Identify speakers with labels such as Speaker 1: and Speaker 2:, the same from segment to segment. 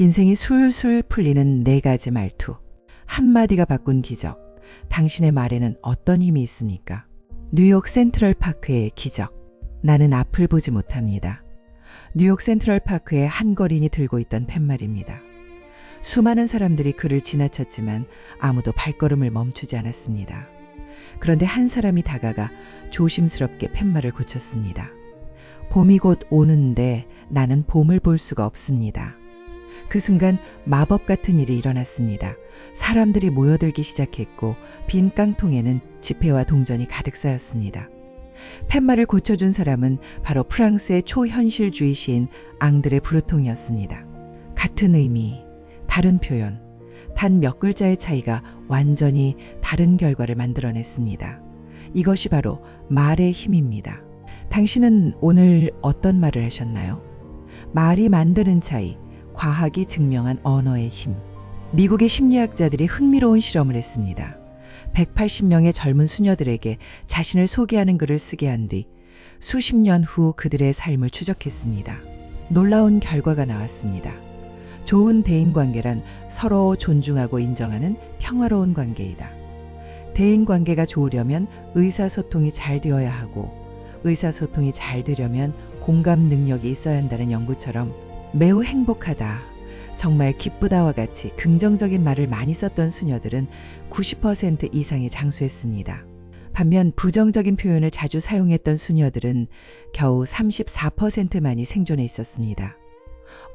Speaker 1: 인생이 술술 풀리는 4가지 말투. 한마디가 바꾼 기적. 당신의 말에는 어떤 힘이 있습니까? 뉴욕 센트럴파크의 기적. 나는 앞을 보지 못합니다. 뉴욕 센트럴파크의 한 거린이 들고 있던 팻말입니다. 수많은 사람들이 그를 지나쳤지만 아무도 발걸음을 멈추지 않았습니다. 그런데 한 사람이 다가가 조심스럽게 팻말을 고쳤습니다. 봄이 곧 오는데 나는 봄을 볼 수가 없습니다. 그 순간 마법 같은 일이 일어났습니다. 사람들이 모여들기 시작했고 빈 깡통에는 지폐와 동전이 가득 쌓였습니다. 팻말을 고쳐준 사람은 바로 프랑스의 초현실주의 시인 앙드레 브루통이었습니다. 같은 의미, 다른 표현, 단 몇 글자의 차이가 완전히 다른 결과를 만들어냈습니다. 이것이 바로 말의 힘입니다. 당신은 오늘 어떤 말을 하셨나요? 말이 만드는 차이, 과학이 증명한 언어의 힘. 미국의 심리학자들이 흥미로운 실험을 했습니다. 180명의 젊은 수녀들에게 자신을 소개하는 글을 쓰게 한 뒤 수십 년 후 그들의 삶을 추적했습니다. 놀라운 결과가 나왔습니다. 좋은 대인관계란 서로 존중하고 인정하는 평화로운 관계이다. 대인관계가 좋으려면 의사소통이 잘 되어야 하고 의사소통이 잘 되려면 공감 능력이 있어야 한다는 연구처럼 매우 행복하다, 정말 기쁘다와 같이 긍정적인 말을 많이 썼던 수녀들은 90% 이상이 장수했습니다. 반면 부정적인 표현을 자주 사용했던 수녀들은 겨우 34%만이 생존해 있었습니다.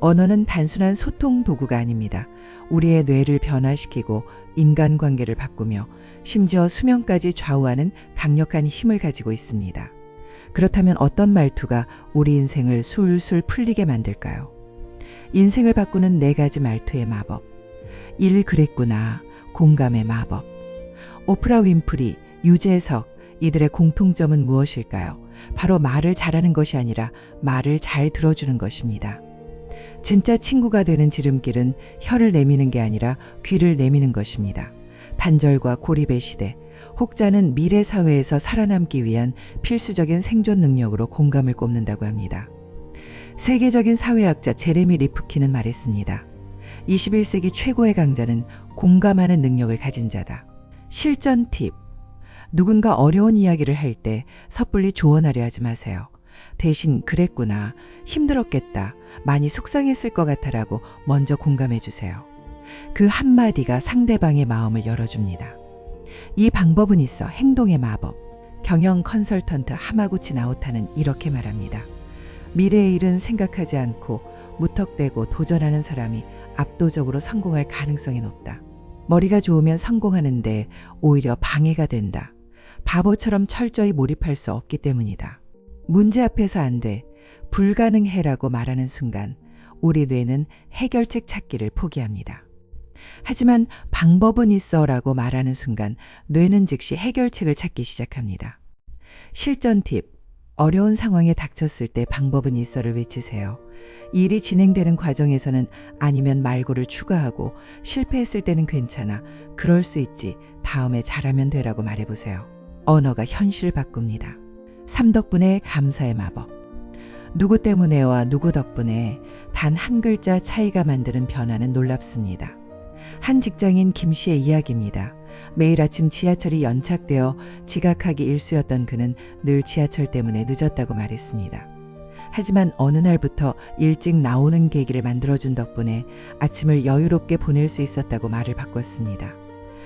Speaker 1: 언어는 단순한 소통 도구가 아닙니다. 우리의 뇌를 변화시키고 인간관계를 바꾸며 심지어 수명까지 좌우하는 강력한 힘을 가지고 있습니다. 그렇다면 어떤 말투가 우리 인생을 술술 풀리게 만들까요? 인생을 바꾸는 4가지 말투의 마법. 그랬구나. 공감의 마법. 오프라 윈프리, 유재석, 이들의 공통점은 무엇일까요? 바로 말을 잘하는 것이 아니라 말을 잘 들어주는 것입니다. 진짜 친구가 되는 지름길은 혀를 내미는 게 아니라 귀를 내미는 것입니다. 단절과 고립의 시대, 혹자는 미래 사회에서 살아남기 위한 필수적인 생존 능력으로 공감을 꼽는다고 합니다. 세계적인 사회학자 제레미 리프킨은 말했습니다. 21세기 최고의 강자는 공감하는 능력을 가진 자다. 실전 팁. 누군가 어려운 이야기를 할 때 섣불리 조언하려 하지 마세요. 대신 그랬구나, 힘들었겠다, 많이 속상했을 것 같아라고 먼저 공감해 주세요. 그 한마디가 상대방의 마음을 열어줍니다. 이 방법은 있어 행동의 마법. 경영 컨설턴트 하마구치 나오타는 이렇게 말합니다. 미래의 일은 생각하지 않고 무턱대고 도전하는 사람이 압도적으로 성공할 가능성이 높다. 머리가 좋으면 성공하는데 오히려 방해가 된다. 바보처럼 철저히 몰입할 수 없기 때문이다. 문제 앞에서 안 돼, 불가능해라고 말하는 순간 우리 뇌는 해결책 찾기를 포기합니다. 하지만 방법은 있어라고 말하는 순간 뇌는 즉시 해결책을 찾기 시작합니다. 실전 팁. 어려운 상황에 닥쳤을 때 방법은 있어를 외치세요. 일이 진행되는 과정에서는 아니면 말고를 추가하고 실패했을 때는 괜찮아, 그럴 수 있지, 다음에 잘하면 되라고 말해보세요. 언어가 현실을 바꿉니다. 3덕분에 감사의 마법. 누구 때문에와 누구 덕분에 단 한 글자 차이가 만드는 변화는 놀랍습니다. 한 직장인 김 씨의 이야기입니다. 매일 아침 지하철이 연착되어 지각하기 일쑤였던 그는 늘 지하철 때문에 늦었다고 말했습니다. 하지만 어느 날부터 일찍 나오는 계기를 만들어준 덕분에 아침을 여유롭게 보낼 수 있었다고 말을 바꿨습니다.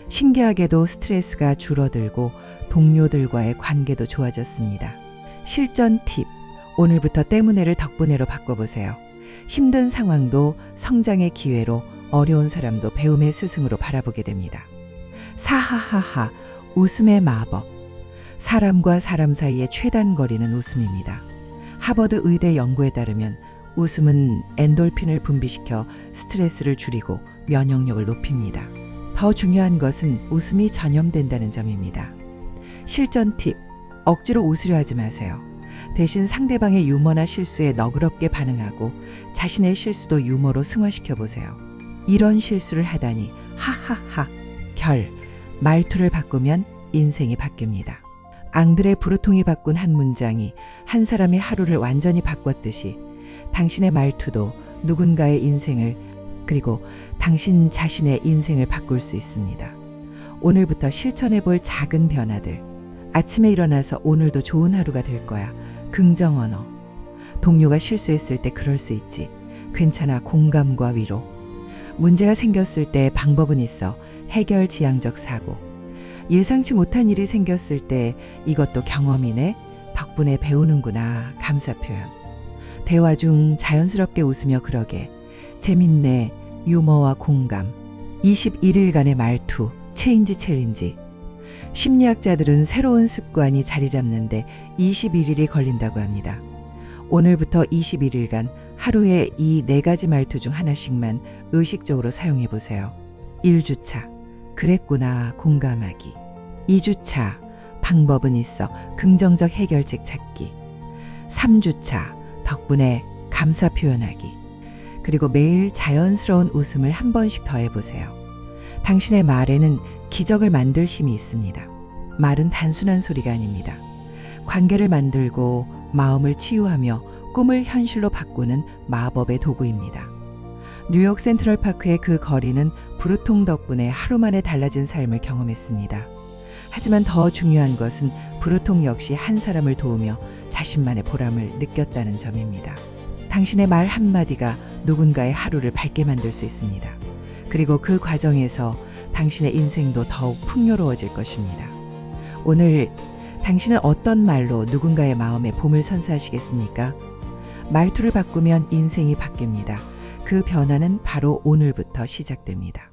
Speaker 1: 신기하게도 스트레스가 줄어들고 동료들과의 관계도 좋아졌습니다. 실전 팁. 오늘부터 때문에를 덕분에로 바꿔보세요. 힘든 상황도 성장의 기회로, 어려운 사람도 배움의 스승으로 바라보게 됩니다. 사하하하, 웃음의 마법. 사람과 사람 사이의 최단 거리는 웃음입니다. 하버드 의대 연구에 따르면 웃음은 엔돌핀을 분비시켜 스트레스를 줄이고 면역력을 높입니다. 더 중요한 것은 웃음이 전염된다는 점입니다. 실전 팁. 억지로 웃으려 하지 마세요. 대신 상대방의 유머나 실수에 너그럽게 반응하고 자신의 실수도 유머로 승화시켜 보세요. 이런 실수를 하다니, 하하하. 말투를 바꾸면 인생이 바뀝니다. 앙드레 브루통이 바꾼 한 문장이 한 사람의 하루를 완전히 바꿨듯이 당신의 말투도 누군가의 인생을 그리고 당신 자신의 인생을 바꿀 수 있습니다. 오늘부터 실천해 볼 작은 변화들. 아침에 일어나서 오늘도 좋은 하루가 될 거야. 긍정 언어. 동료가 실수했을 때 그럴 수 있지. 괜찮아. 공감과 위로. 문제가 생겼을 때 방법은 있어. 해결 지향적 사고. 예상치 못한 일이 생겼을 때 이것도 경험이네. 덕분에 배우는구나. 감사 표현. 대화 중 자연스럽게 웃으며 그러게. 재밌네. 유머와 공감. 21일간의 말투. 체인지 챌린지. 심리학자들은 새로운 습관이 자리 잡는데 21일이 걸린다고 합니다. 오늘부터 21일간 하루에 이 4가지 말투 중 하나씩만 의식적으로 사용해 보세요. 1주차. 그랬구나. 공감하기. 2주차. 방법은 있어. 긍정적 해결책 찾기. 3주차. 덕분에 감사 표현하기. 그리고 매일 자연스러운 웃음을 한 번씩 더 해보세요. 당신의 말에는 기적을 만들 힘이 있습니다. 말은 단순한 소리가 아닙니다. 관계를 만들고 마음을 치유하며 꿈을 현실로 바꾸는 마법의 도구입니다. 뉴욕 센트럴파크의 그 거리는 부르통 덕분에 하루 만에 달라진 삶을 경험했습니다. 하지만 더 중요한 것은 부르통 역시 한 사람을 도우며 자신만의 보람을 느꼈다는 점입니다. 당신의 말 한마디가 누군가의 하루를 밝게 만들 수 있습니다. 그리고 그 과정에서 당신의 인생도 더욱 풍요로워질 것입니다. 오늘 당신은 어떤 말로 누군가의 마음에 봄을 선사하시겠습니까? 말투를 바꾸면 인생이 바뀝니다. 그 변화는 바로 오늘부터 시작됩니다.